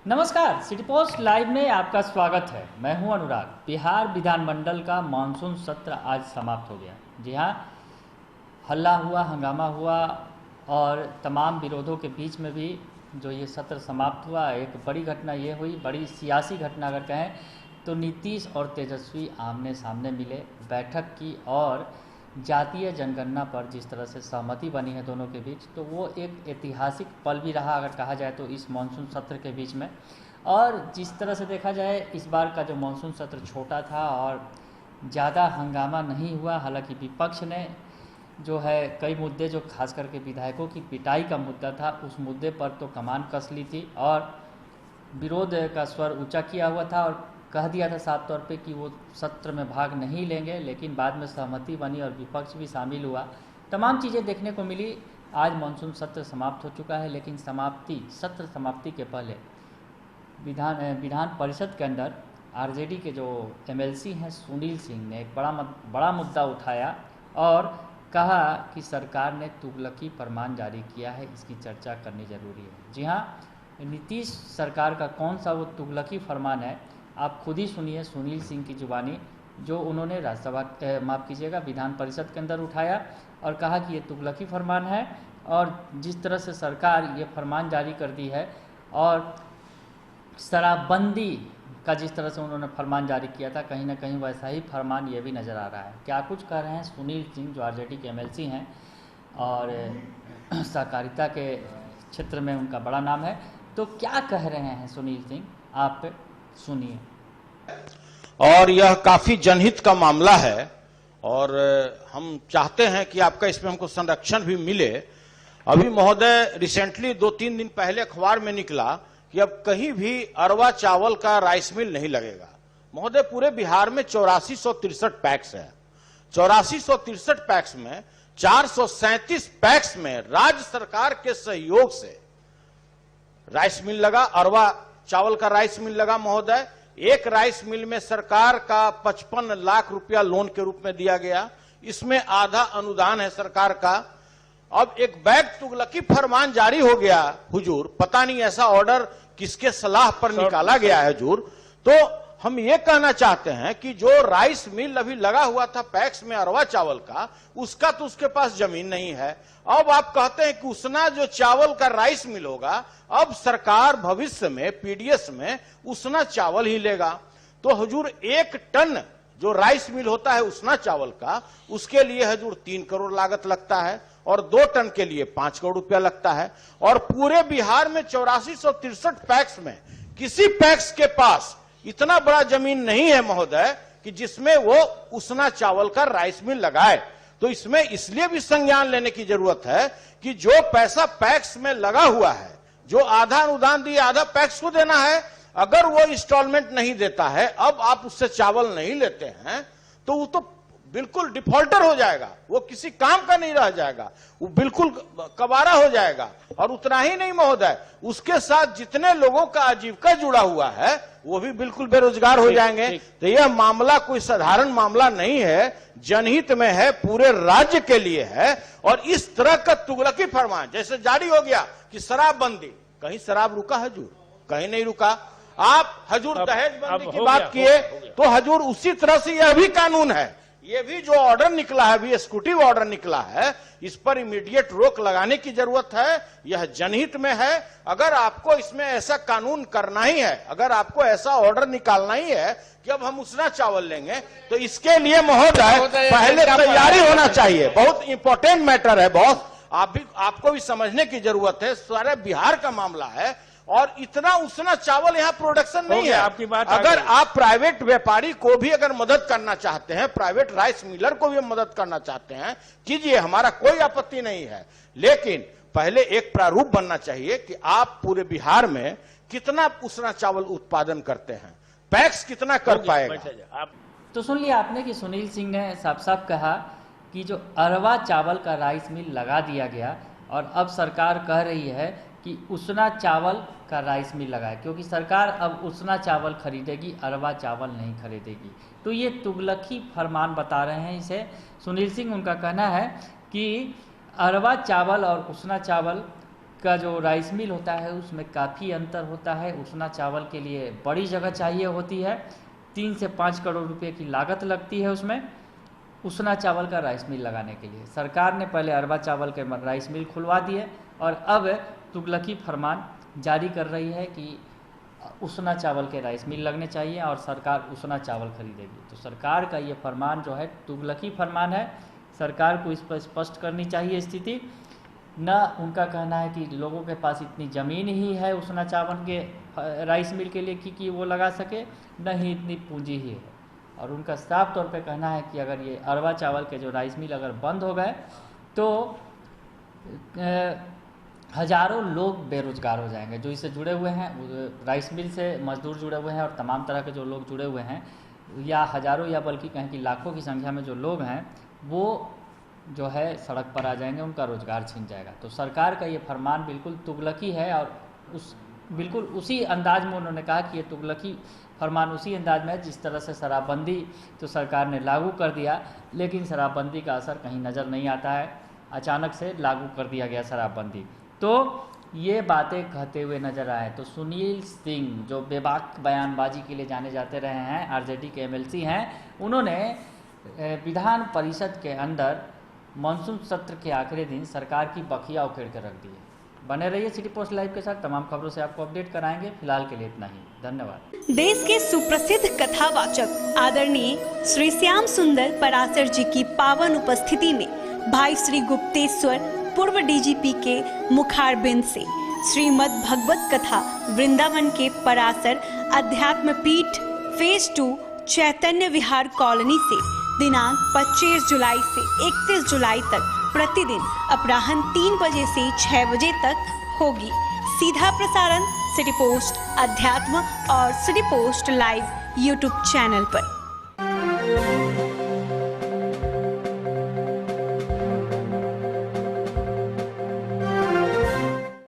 नमस्कार, city post live में आपका स्वागत है। मैं हूं अनुराग। बिहार विधानमंडल का मानसून सत्र आज समाप्त हो गया। जी हां, हल्ला हुआ, हंगामा हुआ और तमाम विरोधों के बीच में भी जो ये सत्र समाप्त हुआ, एक बड़ी घटना ये हुई, बड़ी सियासी घटना अगर कहें तो नीतीश और तेजस्वी आमने सामने मिले, बैठक की और जातीय जनगणना पर जिस तरह से सहमति बनी है दोनों के बीच, तो वो एक ऐतिहासिक पल भी रहा अगर कहा जाए तो इस मानसून सत्र के बीच में। और जिस तरह से देखा जाए इस बार का जो मानसून सत्र छोटा था और ज़्यादा हंगामा नहीं हुआ, हालांकि विपक्ष ने जो है कई मुद्दे जो खास करके विधायकों की पिटाई का मुद्दा था, उस मुद्दे पर तो कमान कस ली थी और विरोध का स्वर ऊंचा किया हुआ था और कह दिया था साफ तौर पे कि वो सत्र में भाग नहीं लेंगे, लेकिन बाद में सहमति बनी और विपक्ष भी शामिल हुआ। तमाम चीज़ें देखने को मिली। आज मानसून सत्र समाप्त हो चुका है, लेकिन सत्र समाप्ति के पहले विधान परिषद के अंदर आरजेडी के जो एमएलसी हैं सुनील सिंह ने एक बड़ा मुद्दा उठाया और कहा कि सरकार ने तुगलकी फरमान जारी किया है, इसकी चर्चा करनी जरूरी है। जी हाँ, नीतीश सरकार का कौन सा वो तुगलकी फरमान है, आप खुद ही सुनिए सुनील सिंह की जुबानी, जो उन्होंने विधान परिषद के अंदर उठाया और कहा कि ये तुगलकी फरमान है और जिस तरह से सरकार ये फरमान जारी कर दी है और शराबबंदी का जिस तरह से उन्होंने फरमान जारी किया था, कहीं ना कहीं वैसा ही फरमान ये भी नज़र आ रहा है। क्या कुछ कह रहे हैं सुनील सिंह, जो आरजेडी के एमएलसी हैं और सहकारिता के क्षेत्र में उनका बड़ा नाम है, तो क्या कह रहे हैं सुनील सिंह, आप सुनिए। और यह काफी जनहित का मामला है और हम चाहते हैं कि आपका इसमें हमको संरक्षण भी मिले। अभी महोदय रिसेंटली 2-3 दिन पहले अखबार में निकला कि अब कहीं भी अरवा चावल का राइस मिल नहीं लगेगा। महोदय, पूरे बिहार में 8463 पैक्स है। 8463 पैक्स में 437 पैक्स में राज्य सरकार के सहयोग से राइस मिल लगा, अरवा चावल का राइस मिल लगा। महोदय, एक राइस मिल में सरकार का 55 लाख रुपया लोन के रूप में दिया गया, इसमें आधा अनुदान है सरकार का। अब एक बैग तुगलकी फरमान जारी हो गया हुजूर, पता नहीं ऐसा ऑर्डर किसके सलाह पर निकाला गया है हुजूर। तो हम ये कहना चाहते हैं कि जो राइस मिल अभी लगा हुआ था पैक्स में अरवा चावल का, उसका तो उसके पास जमीन नहीं है। अब आप कहते हैं कि उसना जो चावल का राइस मिल होगा, अब सरकार भविष्य में पीडीएस में उसना चावल ही लेगा। तो हुजूर 1 टन जो राइस मिल होता है उसना चावल का, उसके लिए हुजूर 3 करोड़ लागत लगता है और 2 टन के लिए 5 करोड़ रुपया लगता है। और पूरे बिहार में 8463 पैक्स में किसी पैक्स के पास इतना बड़ा जमीन नहीं है महोदय कि जिसमें वो उसना चावल का राइस मिल लगाए। तो इसमें इसलिए भी संज्ञान लेने की जरूरत है कि जो पैसा पैक्स में लगा हुआ है, जो आधा अनुदान दिए आधा पैक्स को देना है, अगर वो इंस्टॉलमेंट नहीं देता है, अब आप उससे चावल नहीं लेते हैं, तो वो तो बिल्कुल डिफॉल्टर हो जाएगा, वो किसी काम का नहीं रह जाएगा, वो बिल्कुल कबारा हो जाएगा। और उतना ही नहीं महोदय, उसके साथ जितने लोगों का आजीविका जुड़ा हुआ है वो भी बिल्कुल बेरोजगार हो जाएंगे। तो यह मामला कोई साधारण मामला नहीं है, जनहित में है, पूरे राज्य के लिए है। और इस तरह का तुगलकी फरमान जैसे जारी हो गया कि शराबबंदी, कहीं शराब रुका हजूर? कहीं नहीं रुका। आप हजूर दहेज बंदी की बात किए, तो हजूर उसी तरह से यह भी कानून है, ये भी जो ऑर्डर निकला है, अभी एग्जीक्यूटिव ऑर्डर निकला है, इस पर इमीडिएट रोक लगाने की जरूरत है। यह जनहित में है। अगर आपको इसमें ऐसा कानून करना ही है, अगर आपको ऐसा ऑर्डर निकालना ही है कि अब हम उसना चावल लेंगे, तो इसके लिए महोदय पहले तैयारी होना चाहिए। बहुत इंपॉर्टेंट मैटर है, बहुत आपको भी समझने की जरूरत है। सारे बिहार का मामला है और इतना उसना चावल यहाँ प्रोडक्शन नहीं है। आपकी बात अगर आप प्राइवेट व्यापारी को भी अगर मदद करना चाहते हैं, प्राइवेट राइस मिलर को भी मदद करना चाहते हैं, कीजिए, हमारा कोई आपत्ति नहीं है। लेकिन पहले एक प्रारूप बनना चाहिए कि आप पूरे बिहार में कितना उसना चावल उत्पादन करते हैं, पैक्स कितना कर पाएगा। तो सुन लिया आपने कि सुनील सिंह ने साफ साफ कहा कि जो अरवा चावल का राइस मिल लगा दिया गया और अब सरकार कह रही है कि उसना चावल का राइस मिल लगाए, क्योंकि सरकार अब उसना चावल खरीदेगी, अरवा चावल नहीं खरीदेगी। तो ये तुगलकी फरमान बता रहे हैं इसे सुनील सिंह। उनका कहना है कि अरवा चावल और उसना चावल का जो राइस मिल होता है उसमें काफ़ी अंतर होता है। उसना चावल के लिए बड़ी जगह चाहिए होती है, 3 से 5 करोड़ रुपए की लागत लगती है उसमें उसना चावल का राइस मिल लगाने के लिए। सरकार ने पहले अरबा चावल के राइस मिल खुलवा दिए और अब तुगलकी फरमान जारी कर रही है कि उसना चावल के राइस मिल लगने चाहिए और सरकार उसना चावल खरीदेगी। तो सरकार का ये फरमान जो है तुगलकी फरमान है। सरकार को इस पर स्पष्ट करनी चाहिए स्थिति। न उनका कहना है कि लोगों के पास इतनी ज़मीन ही है उसना चावल के राइस मिल के लिए कि वो लगा सके, न ही इतनी पूंजी ही है। और उनका साफ तौर पे कहना है कि अगर ये अरबा चावल के जो राइस मिल अगर बंद हो गए तो हज़ारों लोग बेरोजगार हो जाएंगे जो इससे जुड़े हुए हैं। राइस मिल से मजदूर जुड़े हुए हैं और तमाम तरह के जो लोग जुड़े हुए हैं, या हज़ारों या बल्कि कहें कि लाखों की संख्या में जो लोग हैं वो जो है सड़क पर आ जाएंगे, उनका रोज़गार छिन जाएगा। तो सरकार का ये फरमान बिल्कुल तुगलकी है और बिल्कुल उसी अंदाज में उन्होंने कहा कि ये तुगलकी फरमान उसी अंदाज में है जिस तरह से शराबबंदी तो सरकार ने लागू कर दिया, लेकिन शराबबंदी का असर कहीं नज़र नहीं आता है। अचानक से लागू कर दिया गया शराबबंदी। तो ये बातें कहते हुए नजर आए तो सुनील सिंह जो बेबाक बयानबाजी के लिए जाने जाते रहे हैं, आरजेडी के एमएलसी हैं, उन्होंने विधान परिषद के अंदर मानसून सत्र के आखिरी दिन सरकार की बखिया उखेड़ कर रख दी है। बने रहिए सिटी पोस्ट लाइव के साथ, तमाम खबरों से आपको अपडेट कराएंगे। फिलहाल के लिए इतना ही, धन्यवाद। देश के सुप्रसिद्ध कथावाचक आदरणीय श्री श्याम सुंदर पराशर जी की पावन उपस्थिति में भाई श्री गुप्तेश्वर पूर्व डीजीपी के मुखारबिंद से श्रीमद् भगवत कथा वृंदावन के पराशर अध्यात्म पीठ फेज 2 चैतन्य विहार कॉलोनी से दिनांक 25 जुलाई से 31 जुलाई तक प्रतिदिन अपराह्न 3 बजे से 6 बजे तक होगी। सीधा प्रसारण सिटी पोस्ट अध्यात्म और city post live YouTube channel पर।